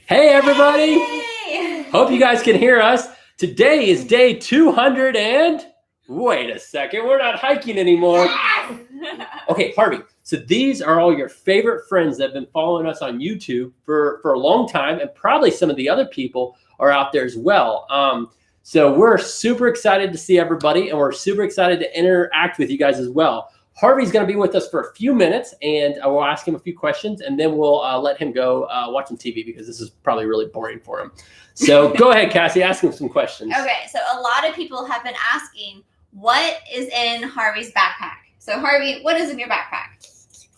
Hey, everybody. Hey. Hope you guys can hear us. Today is day 200 and... Wait a second. We're not hiking anymore. Okay, Harvey. So these are all your favorite friends that have been following us on YouTube for a long time. And probably some of the other people are out there as well. So we're super excited to see everybody. And we're super excited to interact with you guys as well. Harvey's going to be with us for a few minutes, and we'll ask him a few questions, and then we'll let him go watch some TV because this is probably really boring for him. So go ahead, Cassie, ask him some questions. Okay, so a lot of people have been asking, what is in Harvey's backpack? So Harvey, what is in your backpack?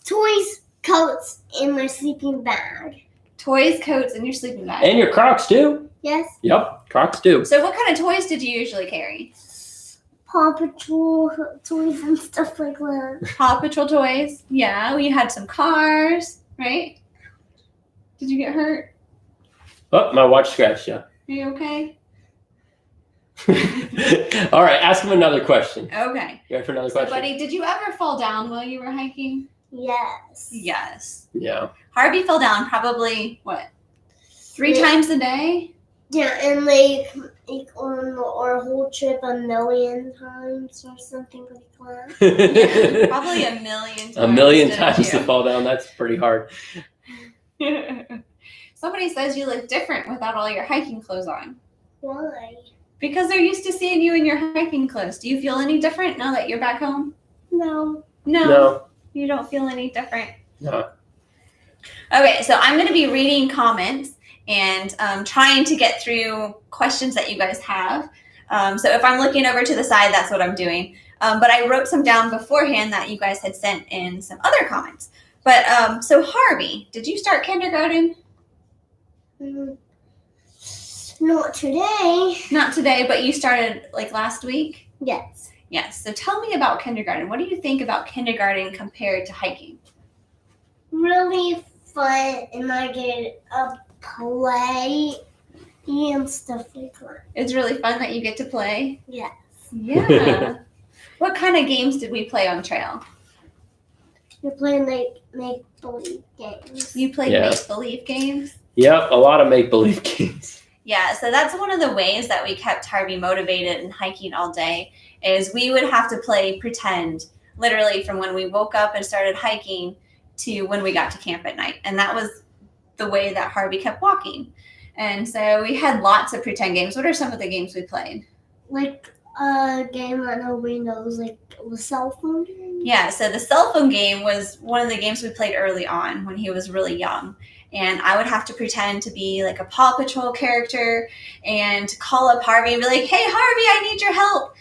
Toys, coats, and my sleeping bag. Toys, coats, and your sleeping bag. And your Crocs, too. Yes. Yep, Crocs, too. So what kind of toys did you usually carry? Paw Patrol toys and stuff like that. Paw Patrol toys. Yeah, we had some cars, right? Did you get hurt? Oh, my watch scratched you. Are you okay? All right, ask him another question. Okay. You ready for another So, question? buddy, did you ever fall down while you were hiking? Yes. Yes. Yeah. Harvey fell down probably, what, 3 times a day? Yeah, and like on our whole trip 1,000,000 times or something like that. Yeah, probably 1,000,000 times. A million didn't times to you? fall down. That's pretty hard. Somebody says you look different without all your hiking clothes on. Why? Because they're used to seeing you in your hiking clothes. Do you feel any different now that you're back home? No. No. You don't feel any different. No. Okay, so I'm going to be reading comments and trying to get through questions that you guys have. So if I'm looking over to the side, that's what I'm doing. But I wrote some down beforehand that you guys had sent in some other comments. But so Harvey, did you start kindergarten? Not today. Not today, but you started like last week? Yes. Yes. So tell me about kindergarten. What do you think about kindergarten compared to hiking? Really fun, and I get a play and stuff like that. It's really fun that you get to play. Yes. Yeah. What kind of games did we play on trail? You're playing like make-believe games. You played Yeah. make-believe games? Yep, a lot of make-believe games. Yeah, so that's one of the ways that we kept Harvey motivated and hiking all day is we would have to play pretend literally from when we woke up and started hiking to when we got to camp at night. And that was the way that Harvey kept walking. And so we had lots of pretend games. What are some of the games we played? Like a game that nobody knows, like a cell phone game. Yeah, so the cell phone game was one of the games we played early on when he was really young. And I would have to pretend to be like a Paw Patrol character and call up Harvey and be like, hey, Harvey, I need your help.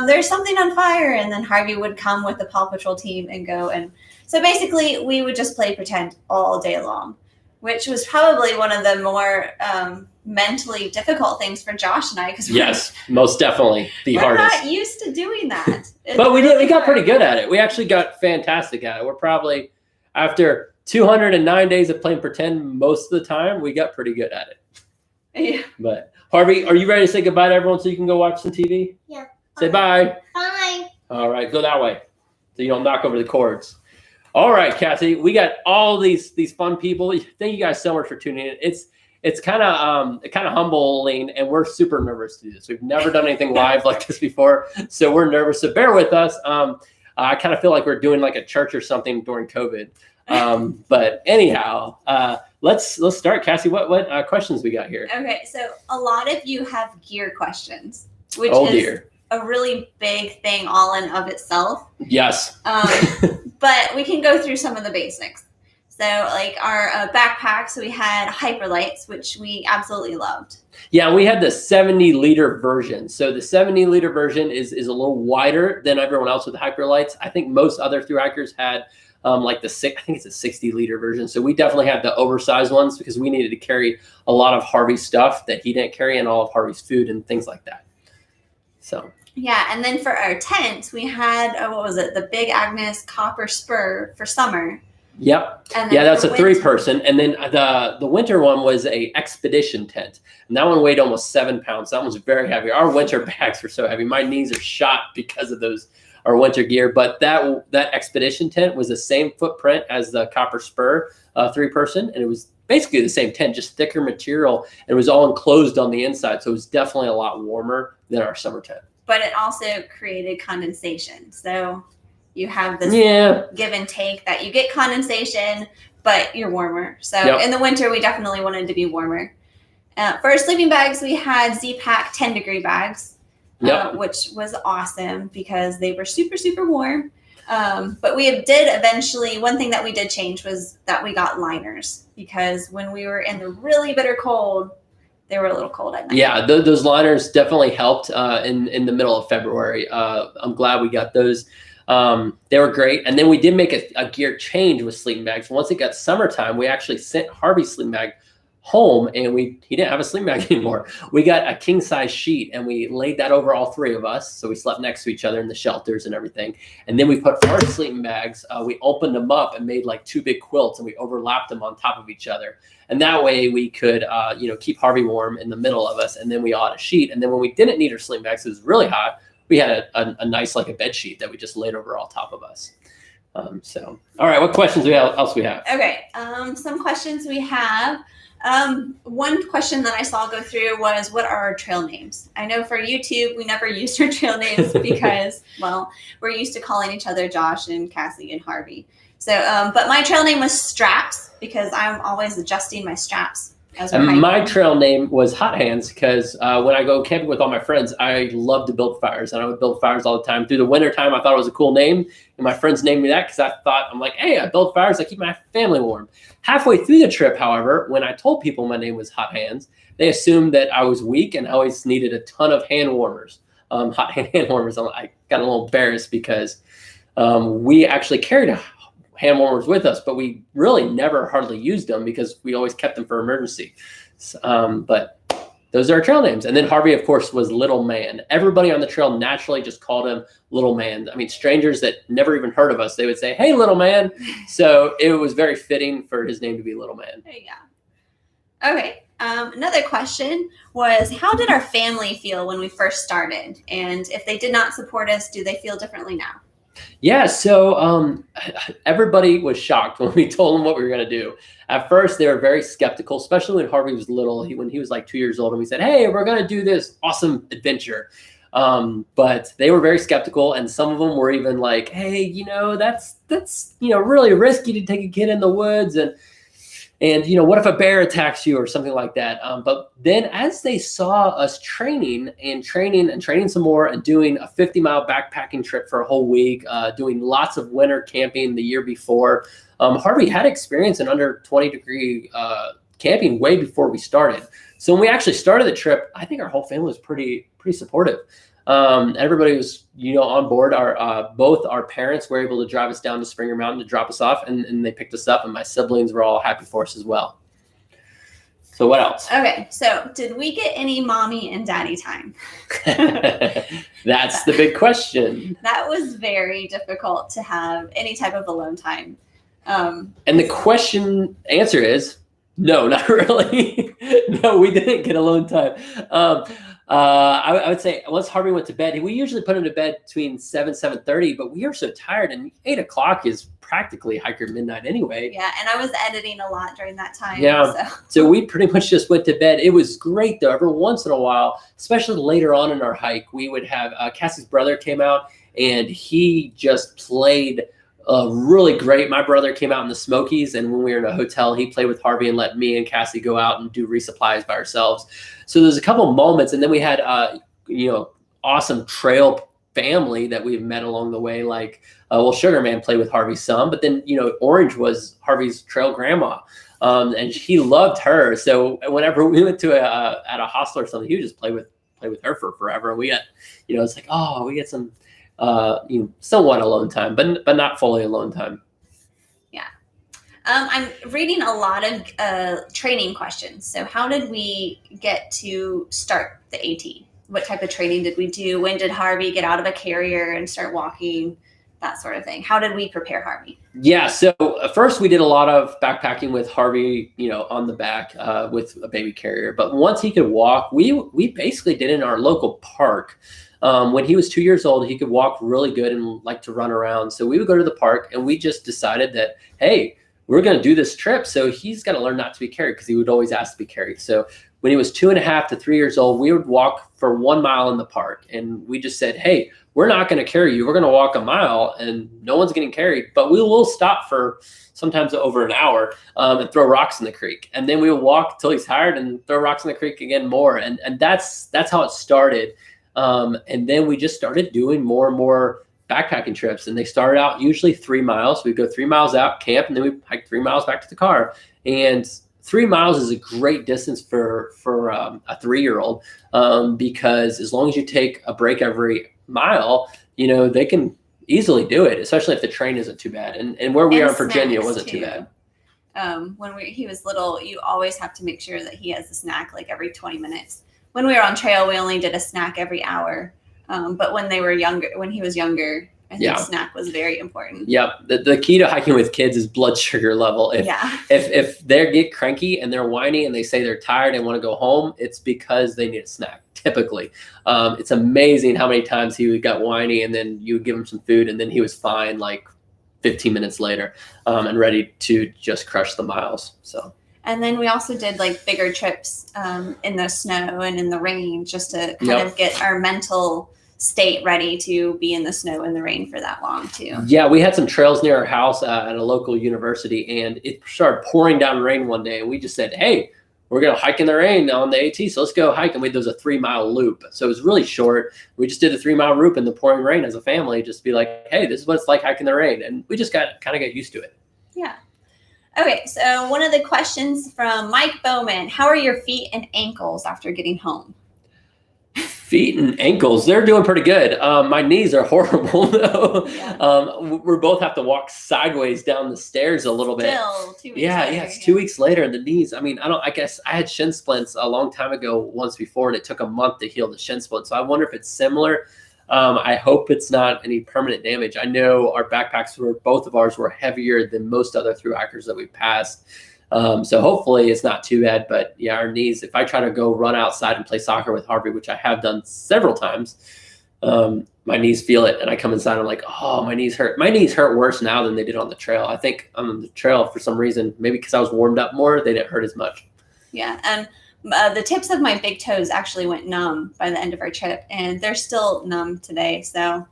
There's something on fire. And then Harvey would come with the Paw Patrol team and go. And so basically we would just play pretend all day long, which was probably one of the more mentally difficult things for Josh and I. Because Yes, most definitely the we're hardest. not used to doing that. But we got pretty good at it. We actually got fantastic at it. We're probably, after 209 days of playing pretend most of the time, we got pretty good at it. Yeah. But Harvey, are you ready to say goodbye to everyone so you can go watch some TV? Yeah. Say bye. Bye. All right, go that way so you don't knock over the cords. All right, Cassie, we got all these fun people. Thank you guys so much for tuning in. It's kind of humbling, and we're super nervous to do this. We've never done anything live like this before, so we're nervous. So bear with us. I kind of feel like we're doing like a church or something during COVID. But anyhow, let's start. Cassie, what questions we got here? Okay, so a lot of you have gear questions, which Oh is dear. a really big thing all in of itself. Yes. But we can go through some of the basics. So like our backpacks, we had Hyperlights, which we absolutely loved. Yeah, we had the 70-liter version. So the 70-liter version is a little wider than everyone else with the Hyperlights. I think most other thru hikers had like I think it's a 60-liter version. So we definitely had the oversized ones because we needed to carry a lot of Harvey's stuff that he didn't carry and all of Harvey's food and things like that. So Yeah, and then for our tent, we had, the Big Agnes Copper Spur for summer. Yep. And Yeah, then that's for a winter- 3-person. And then the winter one was a expedition tent. And that one weighed almost 7 pounds. That one was very heavy. Our winter bags were so heavy. My knees are shot because of our winter gear. But that expedition tent was the same footprint as the Copper Spur 3-person. And it was basically the same tent, just thicker material, and it was all enclosed on the inside. So it was definitely a lot warmer than our summer tent. But it also created condensation. So you have this give and take that you get condensation, but you're warmer. So in the winter, we definitely wanted to be warmer. For our sleeping bags, we had Z-Pack 10-degree bags, which was awesome because they were super, super warm. But we did eventually, one thing that we did change was that we got liners because when we were in the really bitter cold, they were a little cold at night. Yeah, those liners definitely helped in the middle of February. I'm glad we got those. They were great. And then we did make a gear change with sleeping bags. Once it got summertime, we actually sent Harvey's sleeping bag home, and he didn't have a sleeping bag anymore. We got a king size sheet and we laid that over all three of us. So we slept next to each other in the shelters and everything. And then we put our sleeping bags, we opened them up and made like two big quilts, and we overlapped them on top of each other. And that way we could, keep Harvey warm in the middle of us. And then we all had a sheet. And then when we didn't need our sleeping bags, it was really hot, we had a nice, like a bed sheet that we just laid over all top of us. All right, what questions else we have? Okay, some questions we have. One question that I saw go through was, what are our trail names? I know for YouTube, we never used our trail names because, well, we're used to calling each other Josh and Cassie and Harvey. So, but my trail name was Straps because I'm always adjusting my straps. And my trail name was Hot Hands because when I go camping with all my friends, I love to build fires, and I would build fires all the time. Through the winter time, I thought it was a cool name, and my friends named me that because I'm like, hey, I build fires, I keep my family warm. Halfway through the trip, however, when I told people my name was Hot Hands, they assumed that I was weak and I always needed a ton of hand warmers, hot hand warmers. I got a little embarrassed because we actually carried hand warmers with us, but we really never hardly used them because we always kept them for emergency. But those are our trail names. And then Harvey, of course, was Little Man. Everybody on the trail naturally just called him Little Man. I mean, strangers that never even heard of us, they would say, hey, Little Man. So it was very fitting for his name to be Little Man. Yeah. Okay. Another question was, how did our family feel when we first started? And if they did not support us, do they feel differently now? Yeah, so everybody was shocked when we told them what we were going to do. At first, they were very skeptical, especially when Harvey was little. When he was like 2 years old, and we said, hey, we're going to do this awesome adventure. But they were very skeptical, and some of them were even like, hey, that's really risky to take a kid in the woods, and what if a bear attacks you or something like that? But then as they saw us training some more and doing a 50-mile backpacking trip for a whole week, doing lots of winter camping the year before, Harvey had experience in under 20-degree camping way before we started. So when we actually started the trip, I think our whole family was pretty supportive. Everybody was, on board. Both our parents were able to drive us down to Springer Mountain to drop us off, and they picked us up, and my siblings were all happy for us as well. So what else? Okay, so did we get any mommy and daddy time? That's the big question. That was very difficult to have any type of alone time. And the answer is no, not really. No, we didn't get alone time. I would say once Harvey went to bed, we usually put him to bed between 7:30, but we are so tired, and 8 o'clock is practically hiker midnight anyway. Yeah, and I was editing a lot during that time. Yeah, so we pretty much just went to bed. It was great though. Every once in a while, especially later on in our hike, we would have Cassie's brother came out, and he just played really great. My brother came out in the Smokies, and when we were in a hotel, he played with Harvey and let me and Cassie go out and do resupplies by ourselves. So there's a couple moments, and then we had awesome trail family that we've met along the way. Like Sugarman played with Harvey some, but then Orange was Harvey's trail grandma, and he loved her. So whenever we went to at a hostel or something, he would just play with her for forever. And we got it's like, oh, we get some somewhat alone time, but not fully alone time. Yeah. I'm reading a lot of training questions. So how did we get to start the AT? What type of training did we do? When did Harvey get out of a carrier and start walking? That sort of thing. How did we prepare Harvey? Yeah, so first we did a lot of backpacking with Harvey, on the back with a baby carrier. But once he could walk, we basically did it in our local park. When he was 2 years old, he could walk really good and like to run around. So we would go to the park, and we just decided that, hey, we're going to do this trip. So he's got to learn not to be carried, because he would always ask to be carried. So when he was 2.5 to 3 years old, we would walk for 1 mile in the park. And we just said, hey, we're not going to carry you. We're going to walk a mile, and no one's getting carried, but we will stop for sometimes over an hour and throw rocks in the creek. And then we will walk till he's tired and throw rocks in the creek again more. And that's how it started. And then we just started doing more and more backpacking trips. And they started out usually 3 miles. We'd go 3 miles out, camp, and then we hike 3 miles back to the car. And 3 miles is a great distance for a 3-year-old, because as long as you take a break every mile, they can easily do it, especially if the train isn't too bad. And where we are in Virginia wasn't too bad. When he was little, you always have to make sure that he has a snack like every 20 minutes. When we were on trail, we only did a snack every hour. But when he was younger, I think snack was very important. Yep. The key to hiking with kids is blood sugar level. If they get cranky and they're whiny and they say they're tired and want to go home, it's because they need a snack. Typically, it's amazing how many times he got whiny, and then you would give him some food, and then he was fine like 15 minutes later, and ready to just crush the miles. So. And then we also did like bigger trips in the snow and in the rain, just to kind of get our mental state ready to be in the snow and the rain for that long too. Yeah, we had some trails near our house at a local university, and it started pouring down rain one day, and we just said, hey, we're going to hike in the rain on the AT, so let's go hike. And there was a 3-mile loop. So it was really short. We just did a 3-mile loop in the pouring rain as a family, just to be like, hey, this is what it's like hiking the rain. And we just kind of got used to it. Yeah. Okay, so one of the questions from Mike Bowman, how are your feet and ankles after getting home? Feet and ankles, they're doing pretty good. My knees are horrible though. Yeah. We both have to walk sideways down the stairs a little bit. Still 2 weeks later. Yeah, it's 2 weeks later, and the knees. I guess I had shin splints a long time ago once before, and it took a month to heal the shin splint. So I wonder if it's similar. I hope it's not any permanent damage. I know our backpacks both of ours were heavier than most other thru hikers that we passed. So hopefully it's not too bad, but yeah, our knees, if I try to go run outside and play soccer with Harvey, which I have done several times, my knees feel it, and I come inside, I'm like, oh, my knees hurt. My knees hurt worse now than they did on the trail. I think on the trail, for some reason, maybe because I was warmed up more, they didn't hurt as much. Yeah. And the tips of my big toes actually went numb by the end of our trip, and they're still numb today. So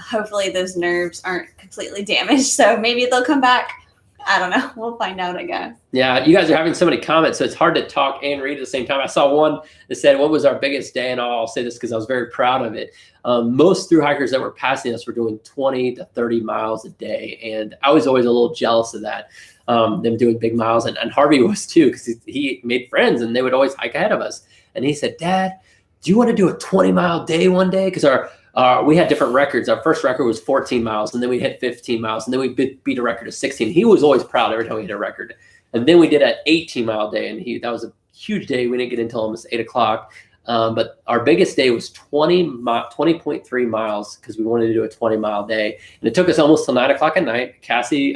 hopefully those nerves aren't completely damaged. So maybe they'll come back. I don't know. We'll find out, I guess. Yeah, you guys are having so many comments, so it's hard to talk and read at the same time. I saw one that said, what was our biggest day? And I'll say this because I was very proud of it. Most thru hikers that were passing us were doing 20 to 30 miles a day. And I was always a little jealous of that, them doing big miles. And Harvey was too, because he made friends, and they would always hike ahead of us. And he said, Dad, do you want to do a 20-mile day one day? Because we had different records. Our first record was 14 miles, and then we hit 15 miles, and then we beat a record of 16. He was always proud every time we hit a record. And then we did an 18-mile day, and that was a huge day. We didn't get until almost 8 o'clock. But our biggest day was 20.3 miles, because we wanted to do a 20-mile day. And it took us almost till 9 o'clock at night. Cassie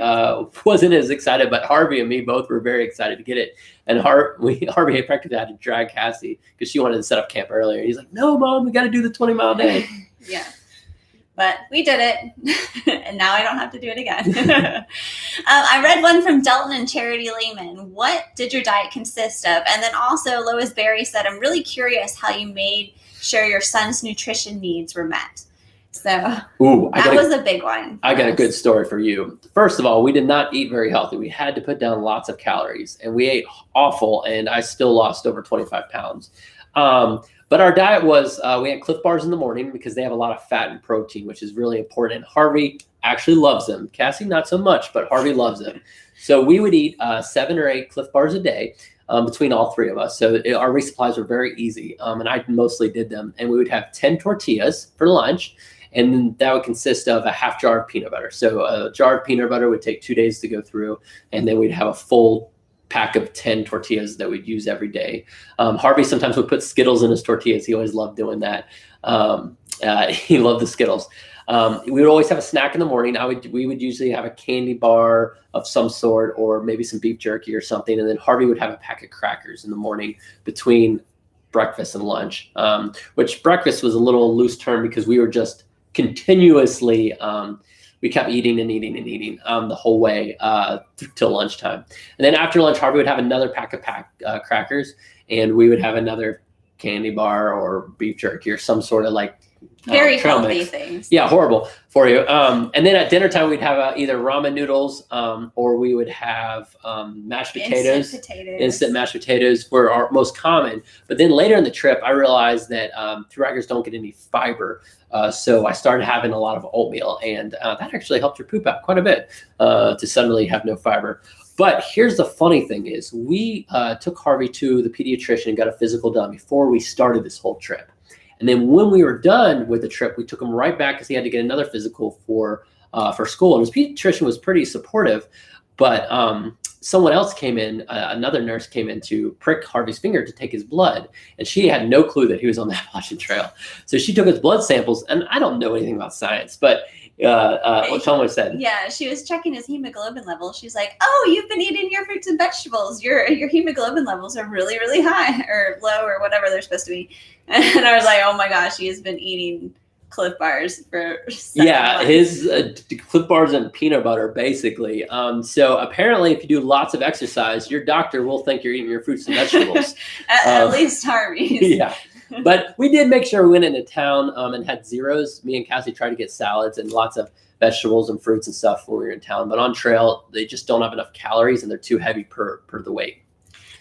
wasn't as excited, but Harvey and me both were very excited to get it. And Harvey had practically had to drag Cassie because she wanted to set up camp earlier. He's like, no, Mom, we got to do the 20-mile day. Yeah. But we did it, and now I don't have to do it again. I read one from Delton and Charity Lehman. What did your diet consist of? And then also Lois Berry said, I'm really curious how you made sure your son's nutrition needs were met. So that was a big one. I got a good story for you. First of all, we did not eat very healthy. We had to put down lots of calories, and we ate awful, and I still lost over 25 pounds. But our diet was, we had Cliff Bars in the morning because they have a lot of fat and protein, which is really important. Harvey actually loves them. Cassie, not so much, but Harvey loves them. So we would eat 7 or 8 Cliff Bars a day between all 3 of us. So our resupplies were very easy, and I mostly did them. And we would have 10 tortillas for lunch, and that would consist of a half jar of peanut butter. So a jar of peanut butter would take 2 days to go through, and then we'd have a full pack of 10 tortillas that we'd use every day. Harvey sometimes would put Skittles in his tortillas. He always loved doing that. He loved the Skittles. We would always have a snack in the morning. We would usually have a candy bar of some sort, or maybe some beef jerky or something. And then Harvey would have a pack of crackers in the morning between breakfast and lunch, which breakfast was a little loose term because we were just continuously we kept eating and eating and eating the whole way till lunchtime. And then after lunch, Harvey would have another pack of crackers, and we would have another candy bar or beef jerky or some sort of like very trail healthy mix. things. Yeah, horrible for you. And then at dinner time, we'd have either ramen noodles or we would have mashed potatoes. Instant mashed potatoes were our most common. But then later in the trip, I realized that thru hikers don't get any fiber. So I started having a lot of oatmeal, and that actually helped your poop out quite a bit to suddenly have no fiber. But here's the funny thing is we took Harvey to the pediatrician and got a physical done before we started this whole trip. And then when we were done with the trip, we took him right back because he had to get another physical for school. And his pediatrician was pretty supportive, but someone else came in, another nurse came in to prick Harvey's finger to take his blood. And she had no clue that he was on the Appalachian Trail. So she took his blood samples, and I don't know anything about science, but what someone said. Yeah, she was checking his hemoglobin level. She's like, "Oh, you've been eating your fruits and vegetables. Your hemoglobin levels are really, really high or low or whatever they're supposed to be." And I was like, "Oh my gosh, he has been eating Cliff Bars for 7 months." His Cliff Bars and peanut butter, basically. So apparently, if you do lots of exercise, your doctor will think you're eating your fruits and vegetables. at least Harvey's. Yeah. But we did make sure we went into town and had zeros. Me and Cassie tried to get salads and lots of vegetables and fruits and stuff when we were in town. But on trail, they just don't have enough calories, and they're too heavy per the weight.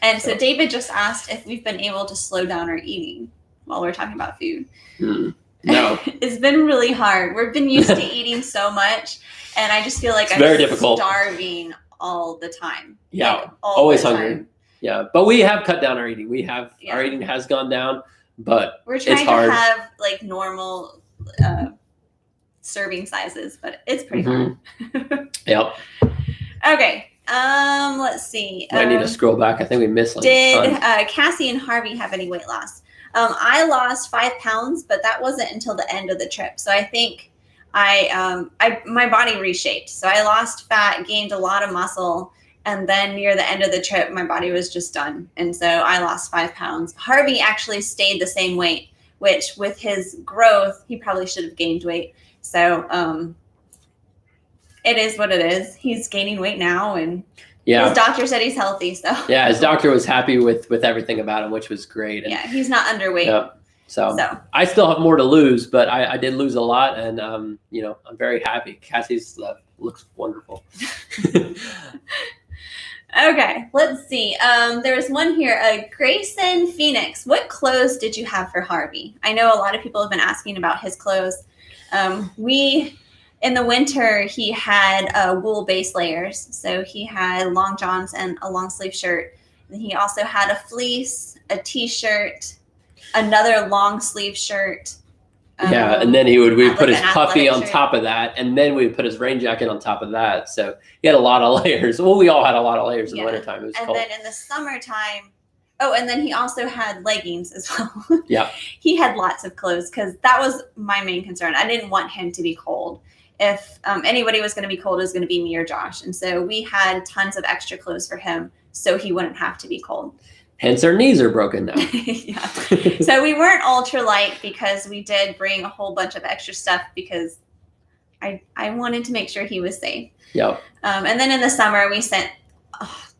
And so David just asked if we've been able to slow down our eating while we're talking about food. No. It's been really hard. We've been used to eating so much, and I just feel like I'm very difficult. Starving all the time. Yeah, like, always hungry. Yeah, but we have cut down our eating. Our eating has gone down. But we're trying it's hard. to have like normal serving sizes, but it's pretty hard. Yep. Okay. Let's see. I need to scroll back. I think we missed like Did Cassie and Harvey have any weight loss? I lost 5 pounds, but that wasn't until the end of the trip. So I think my body reshaped. So I lost fat, gained a lot of muscle. And then near the end of the trip, my body was just done. And so I lost 5 pounds. Harvey actually stayed the same weight, which with his growth, he probably should have gained weight. So it is what it is. He's gaining weight now. And his doctor said he's healthy. So yeah, his doctor was happy with everything about him, which was great. And, he's not underweight. Yep. So I still have more to lose, but I did lose a lot. And, I'm very happy. Cassie's looks wonderful. Okay, let's see. There was one here. Grayson Phoenix, what clothes did you have for Harvey? I know a lot of people have been asking about his clothes. In the winter, he had wool base layers. So he had long johns and a long sleeve shirt. And he also had a fleece, a t-shirt, another long sleeve shirt. And then we'd put his puffy on shirt. top of that, and then we'd put his rain jacket on top of that. So he had a lot of layers. Well, we all had a lot of layers in the wintertime. It was cold. And then in the summertime, and then he also had leggings as well. Yeah. He had lots of clothes because that was my main concern. I didn't want him to be cold. If anybody was going to be cold, it was going to be me or Josh. And so we had tons of extra clothes for him so he wouldn't have to be cold. Hence our knees are broken now. Yeah. So we weren't ultra light because we did bring a whole bunch of extra stuff because I wanted to make sure he was safe. Yep. And then in the summer we sent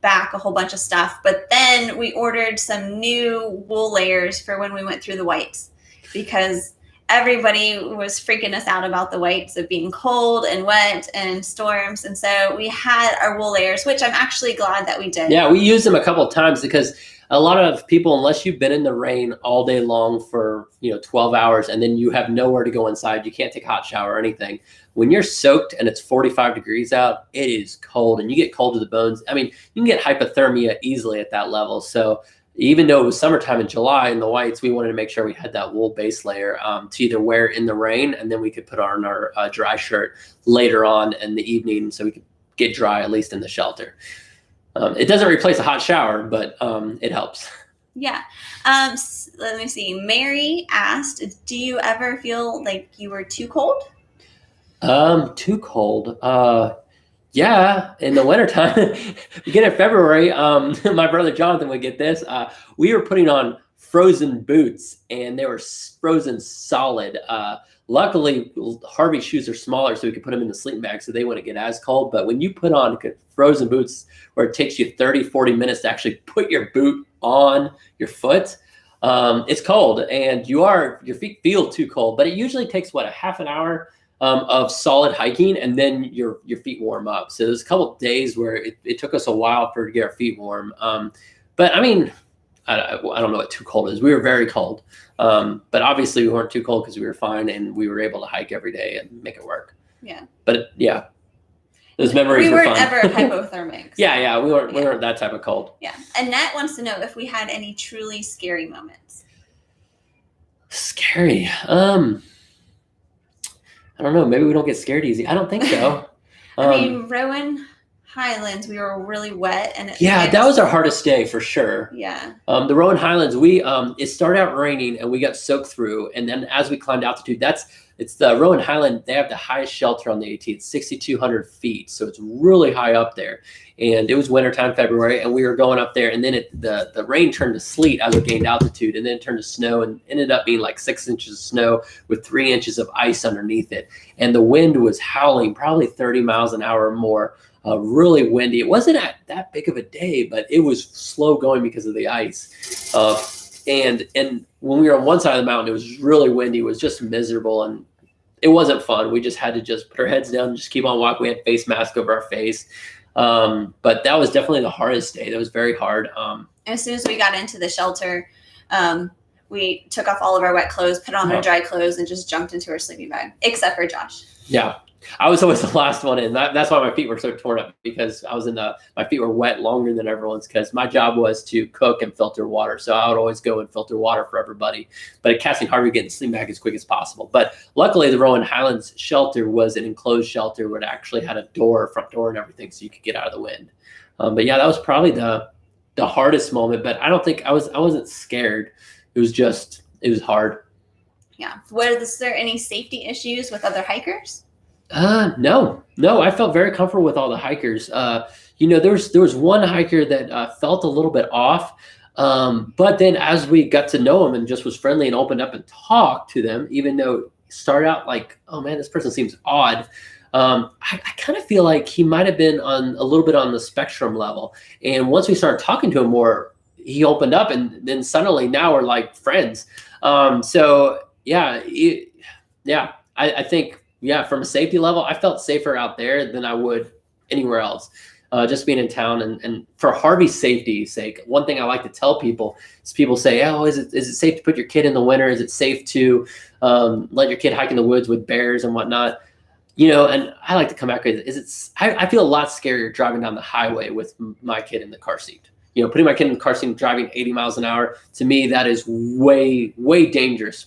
back a whole bunch of stuff, but then we ordered some new wool layers for when we went through the whites because everybody was freaking us out about the whites of being cold and wet and storms. And so we had our wool layers, which I'm actually glad that we did. Yeah, we used them a couple of times because a lot of people, unless you've been in the rain all day long for 12 hours and then you have nowhere to go inside, you can't take a hot shower or anything. When you're soaked and it's 45 degrees out, it is cold and you get cold to the bones. I mean, you can get hypothermia easily at that level. So even though it was summertime in July in the whites, we wanted to make sure we had that wool base layer to either wear in the rain and then we could put on our dry shirt later on in the evening so we could get dry, at least in the shelter. It doesn't replace a hot shower, but it helps. Yeah. Let me see. Mary asked, do you ever feel like you were too cold? Too cold. Yeah, in the wintertime, beginning of February, my brother Jonathan would get this. We were putting on frozen boots, and they were frozen solid. Luckily, Harvey's shoes are smaller, so we could put them in the sleeping bag so they wouldn't get as cold. But when you put on frozen boots where it takes you 30, 40 minutes to actually put your boot on your foot, it's cold, and your feet feel too cold. But it usually takes, a half an hour of solid hiking, and then your feet warm up. So there's a couple of days where it took us a while to get our feet warm. But I mean, I don't know what too cold is. We were very cold. But obviously we weren't too cold because we were fine, and we were able to hike every day and make it work. Yeah. But yeah, those memories we were weren't fun. ever hypothermic. So. Yeah, we weren't that type of cold. Yeah. Annette wants to know if we had any truly scary moments. Scary. I don't know. Maybe we don't get scared easy. I don't think so. I mean, Rowan Highlands, we were really wet, and that was our hardest day for sure. Yeah. The Rowan Highlands, it started out raining and we got soaked through, and then as we climbed altitude, it's the Rowan Highland. They have the highest shelter on the AT. It's 6,200 feet, so it's really high up there. And it was wintertime, February, and we were going up there, and then the rain turned to sleet as we gained altitude, and then it turned to snow, and ended up being like 6 inches of snow with 3 inches of ice underneath it. And the wind was howling, probably 30 miles an hour or more. Really windy. It wasn't that big of a day, but it was slow going because of the ice. And when we were on one side of the mountain, it was really windy. It was just miserable, and it wasn't fun. We just had to just put our heads down and just keep on walking. We had face mask over our face. But that was definitely the hardest day. That was very hard. As soon as we got into the shelter, we took off all of our wet clothes, put on our dry clothes, and just jumped into our sleeping bag, except for Josh. Yeah. I was always the last one in. That's why my feet were so torn up, because I was my feet were wet longer than everyone's, because my job was to cook and filter water. So I would always go and filter water for everybody. But at Cassie and Harvey, getting sleeping bag as quick as possible. But luckily, the Rowan Highlands shelter was an enclosed shelter where it actually had a front door and everything, so you could get out of the wind. But yeah, that was probably the hardest moment. But I don't think I wasn't scared. It was hard. Yeah. Was there any safety issues with other hikers? No, I felt very comfortable with all the hikers. There was one hiker that felt a little bit off. But then as we got to know him and just was friendly and opened up and talked to them, even though it started out like, oh man, this person seems odd. I kind of feel like he might have been a little bit on the spectrum level. And once we started talking to him more, he opened up, and then suddenly now we're like friends. I think, from a safety level, I felt safer out there than I would anywhere else. Just being in town, and for Harvey's safety's sake, one thing I like to tell people is, people say, "Oh, is it safe to put your kid in the winter? Is it safe to let your kid hike in the woods with bears and whatnot?" And I like to come back with, I feel a lot scarier driving down the highway with my kid in the car seat. Putting my kid in the car seat and driving 80 miles an hour, to me, that is way, way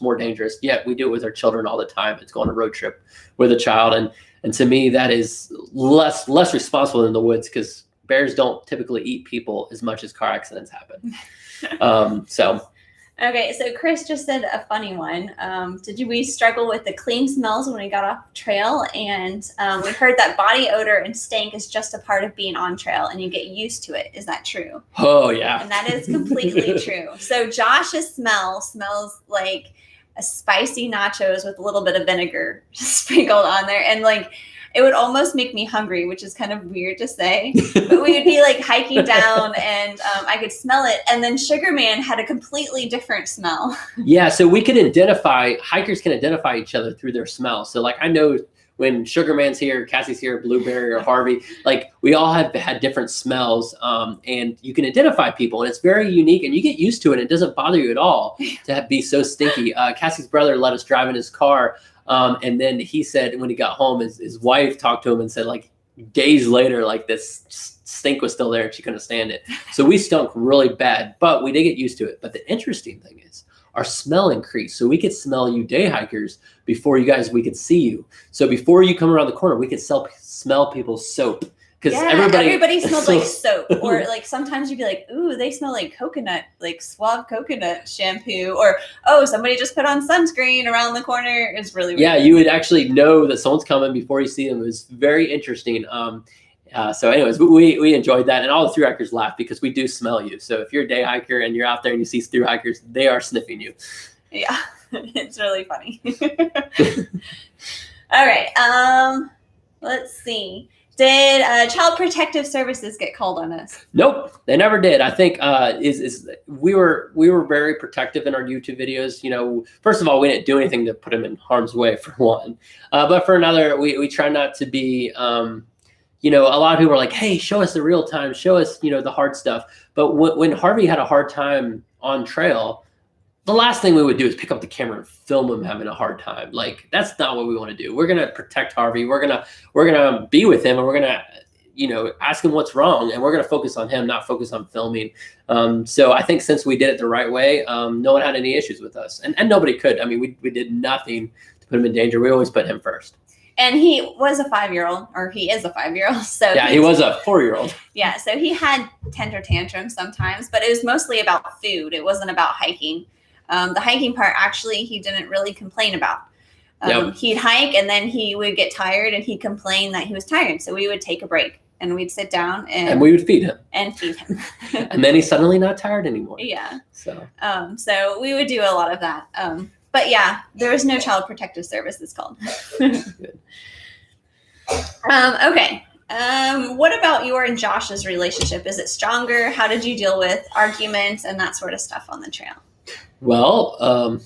more dangerous. Yet we do it with our children all the time. It's going on a road trip with a child. And to me, that is less responsible in the woods, because bears don't typically eat people as much as car accidents happen. Okay, so Chris just said a funny one. Did we struggle with the clean smells when we got off trail? And we heard that body odor and stank is just a part of being on trail, and you get used to it. Is that true? Oh, yeah. And that is completely true. So Josh's smell smells like a spicy nachos with a little bit of vinegar sprinkled on there. And it would almost make me hungry, which is kind of weird to say. But we would be hiking down, and I could smell it. And then Sugarman had a completely different smell. Yeah, so hikers can identify each other through their smell. So I know when Sugarman's here, Cassie's here, Blueberry or Harvey, we all have had different smells, and you can identify people, and it's very unique, and you get used to it. It doesn't bother you at all to be so stinky. Cassie's brother let us drive in his car. And then he said when he got home, his wife talked to him and said, days later, this stink was still there and she couldn't stand it. So we stunk really bad, but we did get used to it. But the interesting thing is, our smell increased. So we could smell you day hikers before we could see you. So before you come around the corner, we could smell people's soap. Because everybody smelled like soap, or sometimes you'd be like, "Ooh, they smell like coconut, Suave coconut shampoo," or "Oh, somebody just put on sunscreen around the corner." It's really weird. Yeah, you would actually know that someone's coming before you see them. It was very interesting. So anyways, we enjoyed that, and all the thru hikers laughed because we do smell you. So if you're a day hiker and you're out there and you see thru hikers, they are sniffing you. Yeah, it's really funny. All right. Let's see. Did Child Protective Services get called on us? Nope, they never did. I think we were very protective in our YouTube videos. You know, first of all, we didn't do anything to put them in harm's way, for one. But for another, we try not to be. You know, a lot of people are like, "Hey, show us the real time. Show us, you know, the hard stuff." But when Harvey had a hard time on trail, the last thing we would do is pick up the camera and film him having a hard time. Like, that's not what we want to do. We're gonna protect Harvey. We're gonna be with him, and we're gonna, you know, ask him what's wrong, and we're gonna focus on him, not focus on filming. So I think since we did it the right way, no one had any issues with us, and nobody could. I mean, we did nothing to put him in danger. We always put him first. And he was a 5-year-old, or he is a 5-year-old. So yeah, he was a 4-year-old. Yeah, so he had temper tantrums sometimes, but it was mostly about food. It wasn't about hiking. The hiking part, actually, he didn't really complain about. Yep. He'd hike, and then he would get tired, and he'd complain that he was tired. So we would take a break, and we'd sit down, and we would feed him. And feed him. And then he's suddenly not tired anymore. Yeah. So we would do a lot of that. But yeah, there was no Child Protective Services called. Good. Okay. What about your and Josh's relationship? Is it stronger? How did you deal with arguments and that sort of stuff on the trail? Well,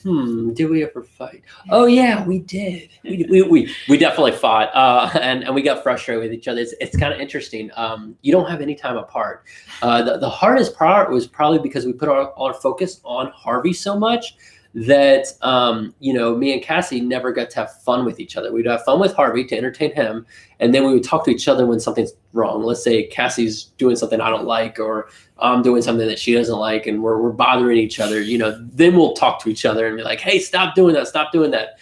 did we ever fight? Oh yeah, we did. We definitely fought, and we got frustrated with each other. It's kind of interesting. You don't have any time apart. The hardest part was probably because we put our focus on Harvey so much that you know, me and Cassie never got to have fun with each other. We'd have fun with Harvey to entertain him, and then we would talk to each other when something's wrong. Let's say Cassie's doing something I don't like, or I'm doing something that she doesn't like, and we're bothering each other. You know, then we'll talk to each other and be like, "Hey, stop doing that! Stop doing that!"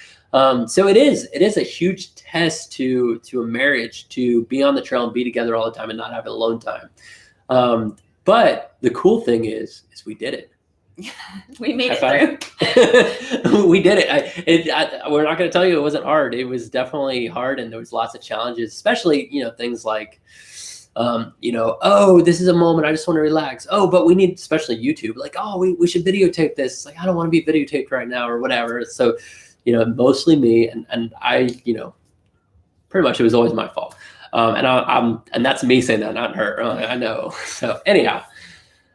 So it is a huge test to a marriage to be on the trail and be together all the time and not have alone time. But the cool thing is we did it. We made it through. We did it. We're not going to tell you it wasn't hard. It was definitely hard, and there was lots of challenges, especially, you know, things like, you know, oh, this is a moment I just want to relax. Oh, but we need, especially YouTube, like, oh, we should videotape this. Like, I don't want to be videotaped right now or whatever. So, you know, mostly me, and I, you know, pretty much it was always my fault. And that's me saying that, not her. I know. So anyhow.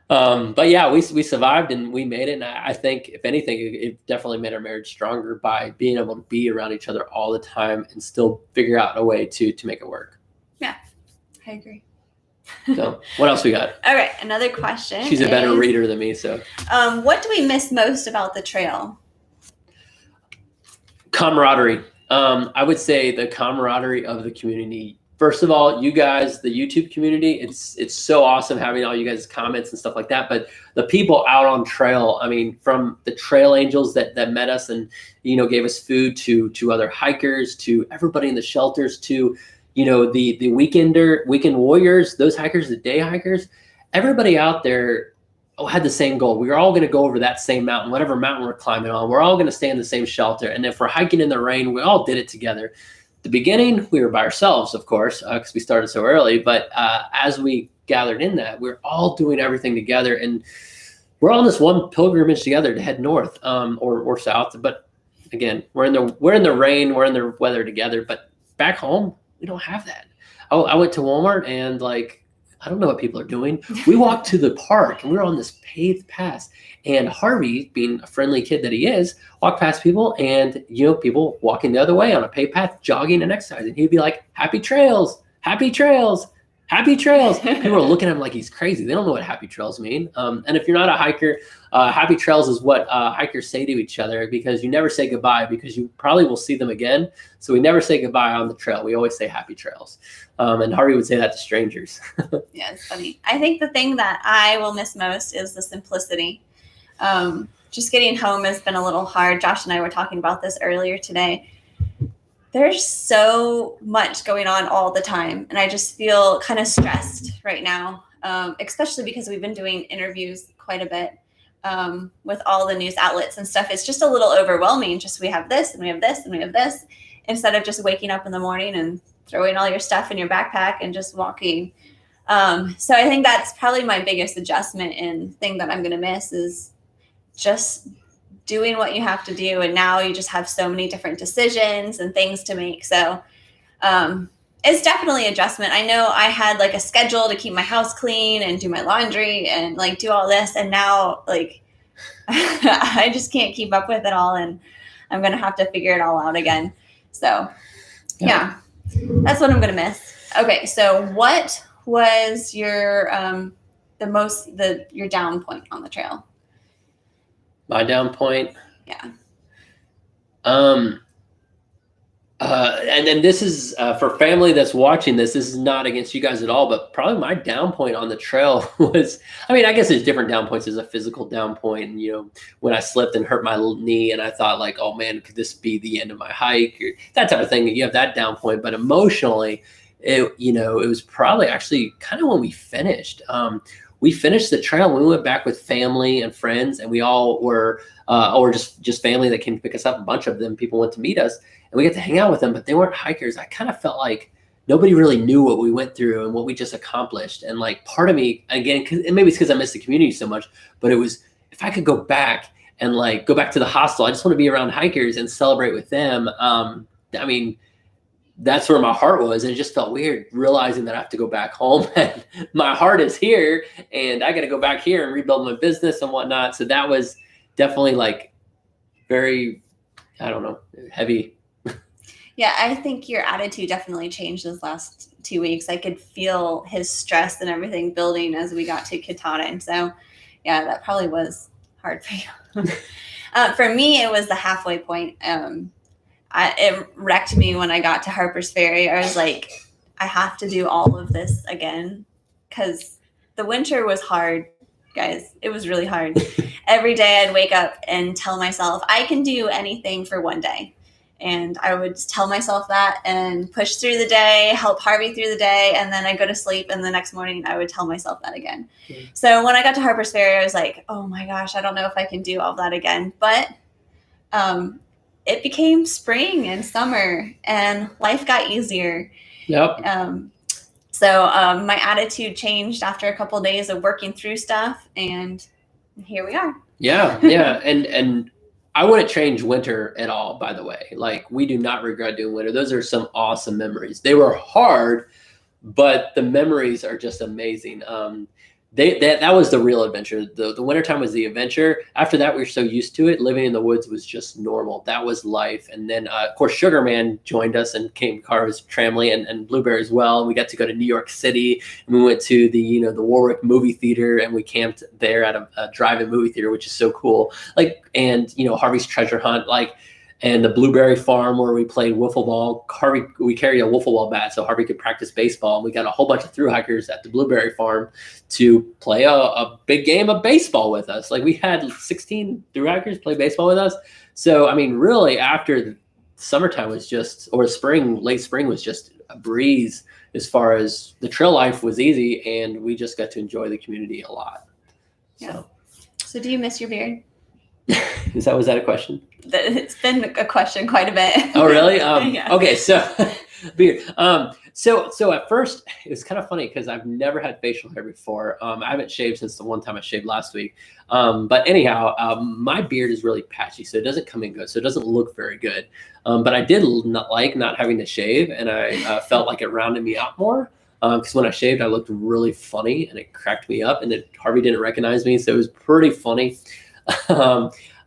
But yeah, we survived and we made it. And I think if anything, it definitely made our marriage stronger by being able to be around each other all the time and still figure out a way to make it work. Yeah, I agree. So what else we got? All right. Another question. She's a better reader than me. So, what do we miss most about the trail? Camaraderie. I would say the camaraderie of the community. First of all, you guys, the YouTube community, it's so awesome having all you guys' comments and stuff like that. But the people out on trail, I mean, from the trail angels that met us and, you know, gave us food to other hikers, to everybody in the shelters, to, you know, the weekend warriors, those hikers, the day hikers, everybody out there had the same goal. We were all going to go over that same mountain, whatever mountain we're climbing on. We're all going to stay in the same shelter. And if we're hiking in the rain, we all did it together. The beginning, we were by ourselves, of course, because we started so early. But as we gathered in that, we're all doing everything together, and we're on this one pilgrimage together to head north or south. But again, we're in the rain, we're in the weather together. But back home, we don't have that. I went to Walmart and, like, I don't know what people are doing. We walked to the park and we were on this paved path. And Harvey, being a friendly kid that he is, walked past people and, you know, people walking the other way on a paved path, jogging and exercising. He'd be like, "Happy trails, happy trails, happy trails." People are looking at him like he's crazy. They don't know what happy trails mean. And if you're not a hiker, happy trails is what hikers say to each other, because you never say goodbye, because you probably will see them again. So we never say goodbye on the trail. We always say happy trails. And Harvey would say that to strangers. Yeah, it's funny. I think the thing that I will miss most is the simplicity. Just getting home has been a little hard. Josh and I were talking about this earlier today. There's so much going on all the time, and I just feel kind of stressed right now, especially because we've been doing interviews quite a bit with all the news outlets and stuff. It's just a little overwhelming. Just we have this and we have this and we have this, instead of just waking up in the morning and throwing all your stuff in your backpack and just walking. So I think that's probably my biggest adjustment and thing that I'm going to miss is just doing what you have to do. And now you just have so many different decisions and things to make. So it's definitely adjustment. I know I had like a schedule to keep my house clean and do my laundry and like do all this. And now like I just can't keep up with it all. And I'm going to have to figure it all out again. So yeah, that's what I'm going to miss. Okay. So what was your, your down point on the trail? My down point? Yeah. And then this is for family that's watching this. This is not against you guys at all, but probably my down point on the trail was, I mean, I guess there's different down points. There's a physical down point, and, you know, when I slipped and hurt my knee and I thought like, oh man, could this be the end of my hike or that type of thing? You have that down point, but emotionally, it was probably actually kind of when we finished. We finished the trail. We went back with family and friends, and we all were, or just family that came to pick us up. A bunch of them, people went to meet us, and we got to hang out with them, but they weren't hikers. I kind of felt like nobody really knew what we went through and what we just accomplished. And like part of me, again, and maybe it's because I miss the community so much, but it was, if I could go back and like go back to the hostel, I just want to be around hikers and celebrate with them. I mean, that's where my heart was. And it just felt weird realizing that I have to go back home and my heart is here and I got to go back here and rebuild my business and whatnot. So that was definitely like very, I don't know, heavy. Yeah, I think your attitude definitely changed those last 2 weeks. I could feel his stress and everything building as we got to Katahdin. So yeah, that probably was hard for you. For me, it was the halfway point. It wrecked me when I got to Harper's Ferry. I was like, I have to do all of this again because the winter was hard, guys. It was really hard. Every day I'd wake up and tell myself, I can do anything for one day. And I would tell myself that and push through the day, help Harvey through the day. And then I'd go to sleep. And the next morning I would tell myself that again. Mm-hmm. So when I got to Harper's Ferry, I was like, oh my gosh, I don't know if I can do all that again. But it became spring and summer and life got easier. Yep. So my attitude changed after a couple of days of working through stuff. And here we are. Yeah. Yeah. And I wouldn't change winter at all, by the way. Like, we do not regret doing winter. Those are some awesome memories. They were hard, but the memories are just amazing. That was the real adventure. The wintertime was the adventure. After that, we were so used to it. Living in the woods was just normal. That was life. And then, of course, Sugarman joined us and came to Harvey Family and Blueberry as well. We got to go to New York City, and we went to the Warwick movie theater, and we camped there at a drive-in movie theater, which is so cool. Like, and Harvey's treasure hunt, like. And the Blueberry farm where we played wiffle ball. We carried a wiffle ball bat so Harvey could practice baseball. And we got a whole bunch of thru hikers at the Blueberry farm to play a big game of baseball with us. Like, we had 16 thru hikers play baseball with us. So, I mean, really after the summertime was just, or late spring was just a breeze as far as the trail life was easy. And we just got to enjoy the community a lot. Yeah. So do you miss your beard? Was that a question? It's been a question quite a bit. Oh, really? Yeah. Okay, so beard. So at first it was kind of funny because I've never had facial hair before. I haven't shaved since the one time I shaved last week. But anyhow, my beard is really patchy, so it doesn't come in good. So it doesn't look very good. But I did not like not having to shave, and I felt like it rounded me out more. Because when I shaved, I looked really funny, and it cracked me up, and Harvey didn't recognize me, so it was pretty funny.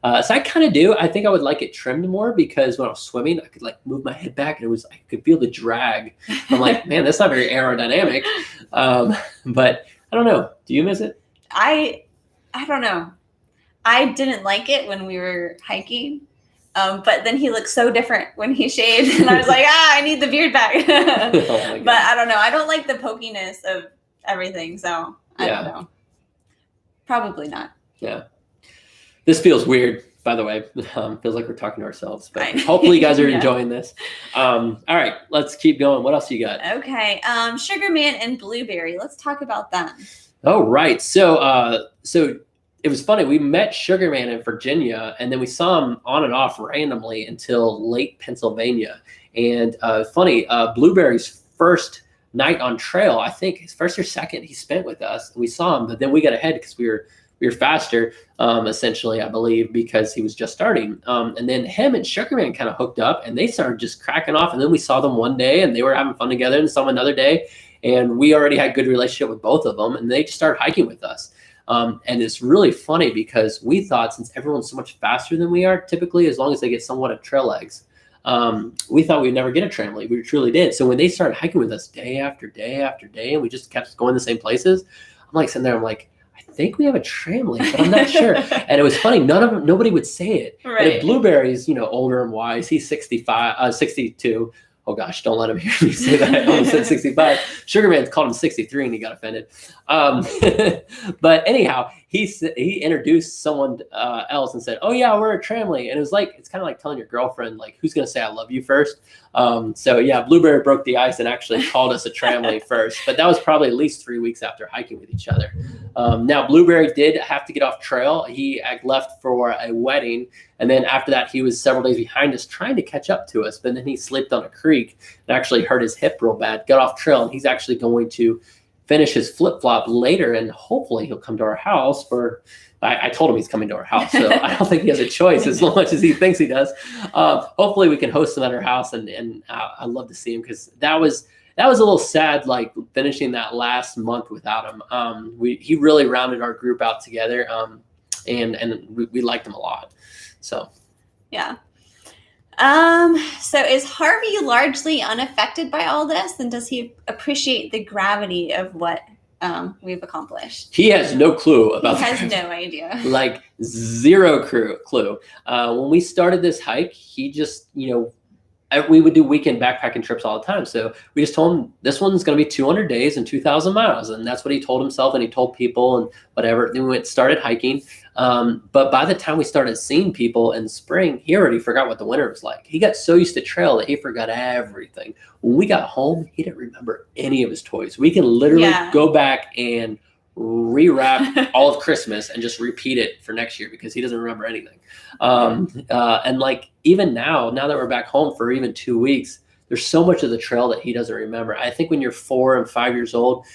So I kind of do. I think I would like it trimmed more because when I was swimming, I could like move my head back and I could feel the drag. I'm like, man, that's not very aerodynamic. But I don't know. Do you miss it? I don't know. I didn't like it when we were hiking. But then he looked so different when he shaved, and I was like, I need the beard back. Oh, but I don't know. I don't like the pokiness of everything, so I don't know. Probably not. Yeah. This feels weird, by the way. Feels like we're talking to ourselves, but hopefully you guys are enjoying this. All right, let's keep going. What else you got? Okay. Sugarman and Blueberry. Let's talk about them. Oh, right. So it was funny. We met Sugarman in Virginia, and then we saw him on and off randomly until late Pennsylvania. And funny, Blueberry's first night on trail, I think his first or second he spent with us, and we saw him, but then we got ahead because we were faster, essentially, I believe, because he was just starting. And then him and Sugarman kind of hooked up, and they started just cracking off. And then we saw them one day, and they were having fun together, and saw them another day. And we already had a good relationship with both of them, and they just started hiking with us. And it's really funny because we thought, since everyone's so much faster than we are, typically, as long as they get somewhat of trail legs, we thought we'd never get a tram lead. We truly did. So when they started hiking with us day after day after day, and we just kept going the same places, I'm like sitting there, I'm like, I think we have a tram lead, but I'm not sure. And it was funny. Nobody would say it. Right. But if Blueberry's, older and wise, he's 62. Oh gosh, don't let him hear me say that. I almost said 65. Sugarman called him 63 and he got offended. But anyhow, he introduced someone else and said, "Oh yeah, we're a tramley." And it was like, it's kind of like telling your girlfriend, like, who's going to say I love you first? So yeah, Blueberry broke the ice and actually called us a tramley first. But that was probably at least 3 weeks after hiking with each other. Now Blueberry did have to get off trail. He left for a wedding. And then after that, he was several days behind us trying to catch up to us. But then he slipped on a creek and actually hurt his hip real bad, got off trail. And he's actually going to finish his flip-flop later. And hopefully he'll come to our house I told him he's coming to our house. So I don't think he has a choice as much as he thinks he does. Hopefully we can host him at our house. And I'd love to see him because that was a little sad, like finishing that last month without him. He really rounded our group out together. And we liked him a lot. So, yeah. So is Harvey largely unaffected by all this? And does he appreciate the gravity of what we've accomplished? He has no clue about He has no idea. Like zero clue. When we started this hike, he just, we would do weekend backpacking trips all the time. So we just told him this one's going to be 200 days and 2,000 miles. And that's what he told himself, and he told people and whatever. Then we started hiking. But by the time we started seeing people in spring, he already forgot what the winter was like. He got so used to trail that he forgot everything. When we got home, he didn't remember any of his toys. We can literally go back and rewrap all of Christmas and just repeat it for next year because he doesn't remember anything. And like even now that we're back home for even 2 weeks, there's so much of the trail that he doesn't remember. I think when you're 4 and 5 years old,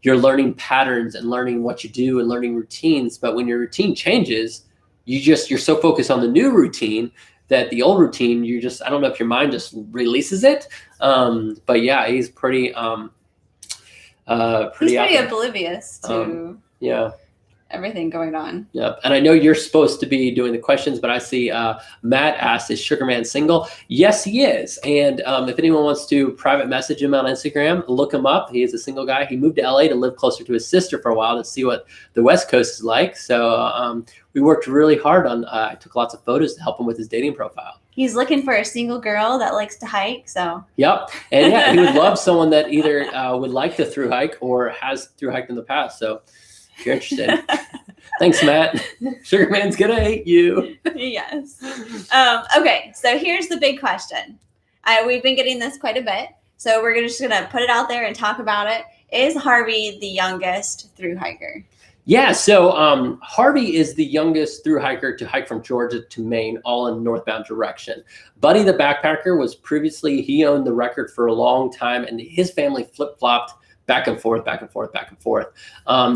you're learning patterns and learning what you do and learning routines. But when your routine changes, you're so focused on the new routine that the old routine, I don't know if your mind just releases it. But yeah, he's pretty oblivious to everything going on. Yep. And I know you're supposed to be doing the questions, but I see Matt asked, is Sugarman single? Yes, he is. And if anyone wants to private message him on Instagram, look him up. He is a single guy. He moved to LA to live closer to his sister for a while to see what the West Coast is like. So we worked really hard on, I took lots of photos to help him with his dating profile. He's looking for a single girl that likes to hike. So yep. And yeah, he would love someone that either would like to thru hike or has thru hiked in the past. So if you're interested. Thanks, Matt. Sugarman's gonna hate you. Yes. Okay, so here's the big question. We've been getting this quite a bit, so we're just gonna put it out there and talk about it. Is Harvey the youngest thru hiker? Yeah, so Harvey is the youngest thru hiker to hike from Georgia to Maine, all in northbound direction. Buddy the backpacker he owned the record for a long time, and his family flip-flopped back and forth.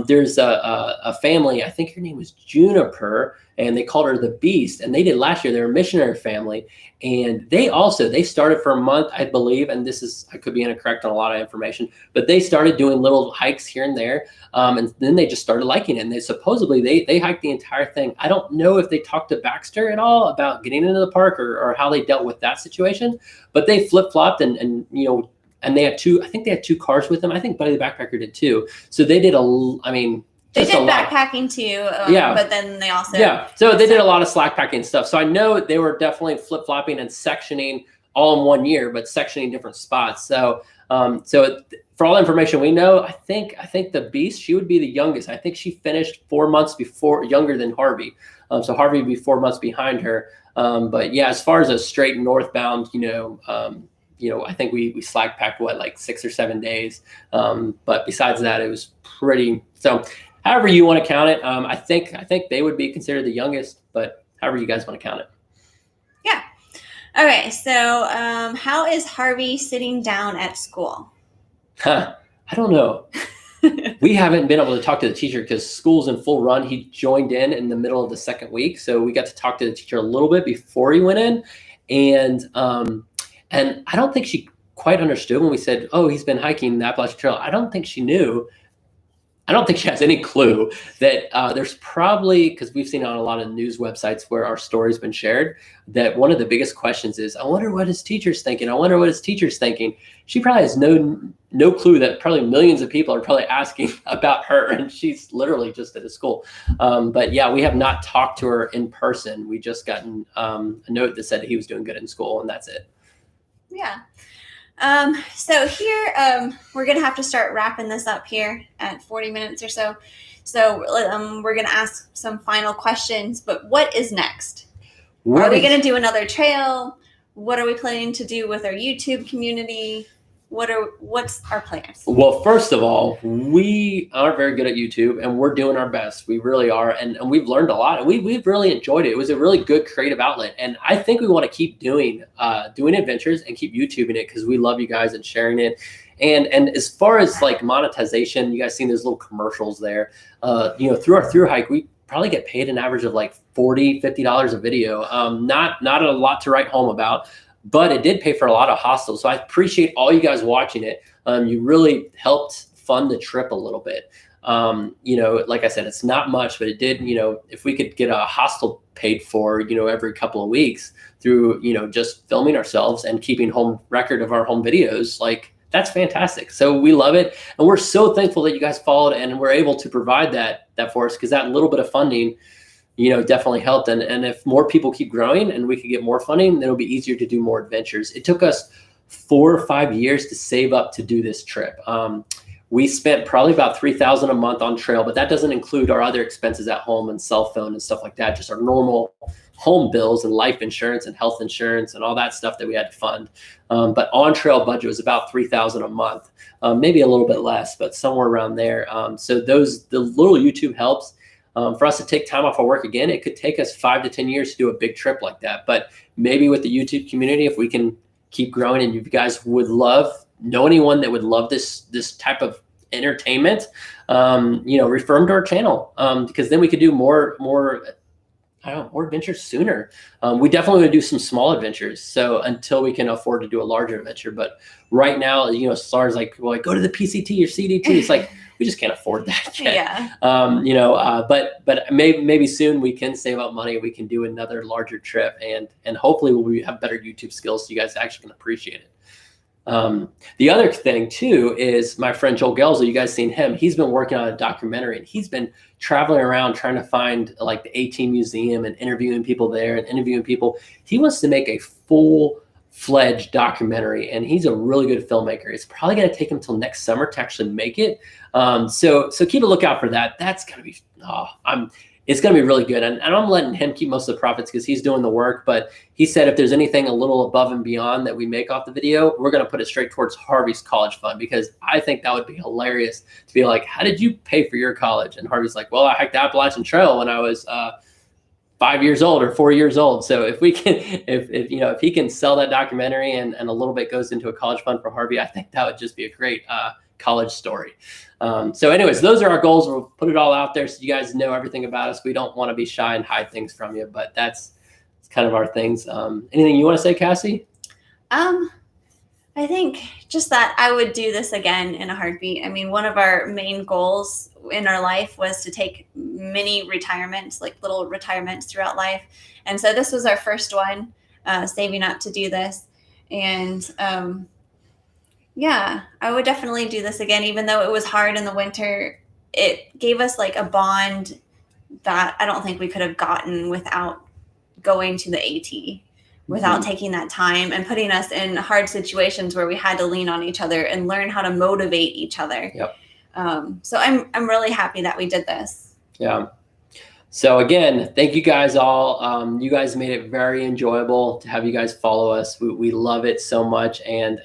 There's a family, I think her name was Juniper, and they called her the Beast. And they did last year. They're a missionary family. And they started for a month, I believe. And I could be incorrect on a lot of information, but they started doing little hikes here and there. And then they just started liking it. And they hiked the entire thing. I don't know if they talked to Baxter at all about getting into the park or how they dealt with that situation, but they flip-flopped and they had two cars with them. I think Buddy the Backpacker did too. So they did they did backpacking too. But then they also. Yeah. So they did a lot of slack packing stuff. So I know they were definitely flip-flopping and sectioning all in 1 year, but sectioning different spots. So, for all the information we know, I think the Beast, she would be the youngest. I think she finished 4 months younger than Harvey. So Harvey would be 4 months behind her. But yeah, as far as a straight northbound, I think we slack packed like 6 or 7 days. But besides that, it was pretty. So however you want to count it, I think they would be considered the youngest. But however you guys want to count it. Yeah. Okay, so how is Harvey sitting down at school? I don't know. We haven't been able to talk to the teacher because school's in full run. He joined in the middle of the second week, so we got to talk to the teacher a little bit before he went in, and I don't think she quite understood when we said, "Oh, he's been hiking the Appalachian Trail." I don't think she knew. I don't think she has any clue that there's probably, because we've seen on a lot of news websites where our story's been shared, that one of the biggest questions is, I wonder what his teacher's thinking. I wonder what his teacher's thinking. She probably has no clue that probably millions of people are probably asking about her, and she's literally just at a school. But yeah, we have not talked to her in person. We just gotten a note that said that he was doing good in school, and that's it. Yeah. So here, we're going to have to start wrapping this up here at 40 minutes or so. So we're going to ask some final questions, but what is next? Are we going to do another trail? What are we planning to do with our YouTube community? What's our plans? Well, first of all, we aren't very good at YouTube, and we're doing our best. We really are, and we've learned a lot, and we've really enjoyed it. It was a really good creative outlet, and I think we want to keep doing adventures and keep YouTubing it because we love you guys and sharing it. And as far as like monetization, you guys seen those little commercials there. Through our thru hike, we probably get paid an average of like $40-$50 a video. Not a lot to write home about. But it did pay for a lot of hostels. So I appreciate all you guys watching it. You really helped fund the trip a little bit. Like I said, it's not much, but it did, if we could get a hostel paid for, every couple of weeks through, just filming ourselves and keeping home record of our home videos, like that's fantastic. So we love it. And we're so thankful that you guys followed and were able to provide that for us, because that little bit of funding definitely helped. And if more people keep growing and we could get more funding, then it'll be easier to do more adventures. It took us 4 or 5 years to save up to do this trip. We spent probably about $3,000 a month on trail, but that doesn't include our other expenses at home and cell phone and stuff like that, just our normal home bills and life insurance and health insurance and all that stuff that we had to fund. But on trail budget was about $3,000 a month, maybe a little bit less, but somewhere around there. So the little YouTube helps. For us to take time off of work again, it could take us 5 to 10 years to do a big trip like that. But maybe with the YouTube community, if we can keep growing and you guys would know anyone that would love this type of entertainment, refer them to our channel, because then we could do more adventures sooner. We definitely want to do some small adventures. So until we can afford to do a larger adventure, but right now, as far as like, well, go to the PCT or CDT, it's like, we just can't afford that yet. Yeah. But maybe soon we can save up money. We can do another larger trip, and hopefully we'll have better YouTube skills so you guys actually can appreciate it. The other thing too is my friend Joel Gelzel. You guys seen him? He's been working on a documentary, and he's been traveling around trying to find like the AT Museum and interviewing people there and interviewing people. He wants to make a full-fledged documentary, and he's a really good filmmaker. It's probably going to take him till next summer to actually make it. So keep a lookout for that. That's going to be it's going to be really good. And I'm letting him keep most of the profits because he's doing the work. But he said if there's anything a little above and beyond that we make off the video, we're going to put it straight towards Harvey's college fund, because I think that would be hilarious to be like, how did you pay for your college? And Harvey's like, well, I hiked the Appalachian Trail when I was 5 years old or 4 years old. So if we can, if he can sell that documentary and a little bit goes into a college fund for Harvey, I think that would just be a great college story. So anyways, those are our goals. We'll put it all out there so you guys know everything about us. We don't want to be shy and hide things from you, but that's kind of our things. Anything you want to say, Cassie? I think just that I would do this again in a heartbeat. I mean, one of our main goals in our life was to take mini retirements, like little retirements throughout life. And so this was our first one, saving up to do this. And yeah, I would definitely do this again, even though it was hard in the winter. It gave us like a bond that I don't think we could have gotten without going to the AT, without taking that time and putting us in hard situations where we had to lean on each other and learn how to motivate each other. Yep. So I'm really happy that we did this. Yeah. So again, thank you guys all. You guys made it very enjoyable to have you guys follow us. We love it so much. And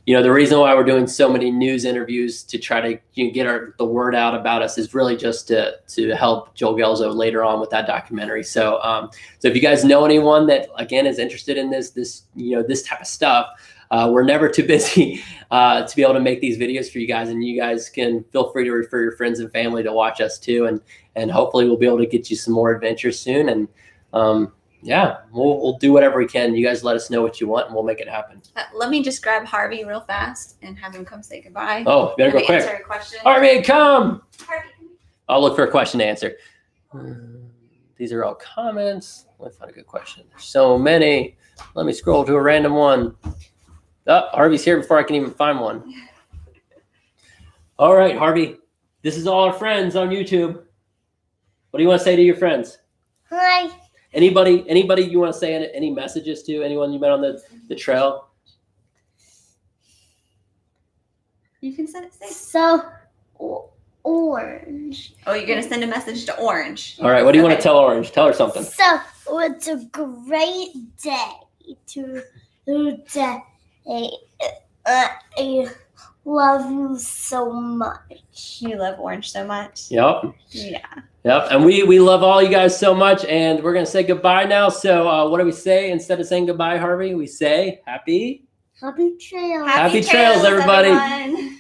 the reason why we're doing so many news interviews to try to get the word out about us is really just to help Joel Gelzo later on with that documentary. So so if you guys know anyone that again is interested in this type of stuff, we're never too busy to be able to make these videos for you guys, and you guys can feel free to refer your friends and family to watch us too, and hopefully we'll be able to get you some more adventures soon. And yeah, we'll do whatever we can. You guys let us know what you want, and we'll make it happen. Let me just grab Harvey real fast and have him come say goodbye. Oh, better go quick. Answer a question. Harvey, come. Harvey, come here. I'll look for a question to answer. These are all comments. Let me find a good question. There's so many. Let me scroll to a random one. Oh, Harvey's here before I can even find one. All right, Harvey. This is all our friends on YouTube. What do you want to say to your friends? Hi. Anybody you want to say any messages to? Anyone you met on the trail? You can send it. Say. So, Orange. Oh, you're gonna send a message to Orange. All right. What do you want to tell Orange? Tell her something. So, it's a great day today. I love you so much. You love Orange so much. Yep. Yeah. Yep. And we love all you guys so much, and we're gonna say goodbye now. So what do we say instead of saying goodbye, Harvey? We say happy Happy trails. Happy trails, everybody. Everyone.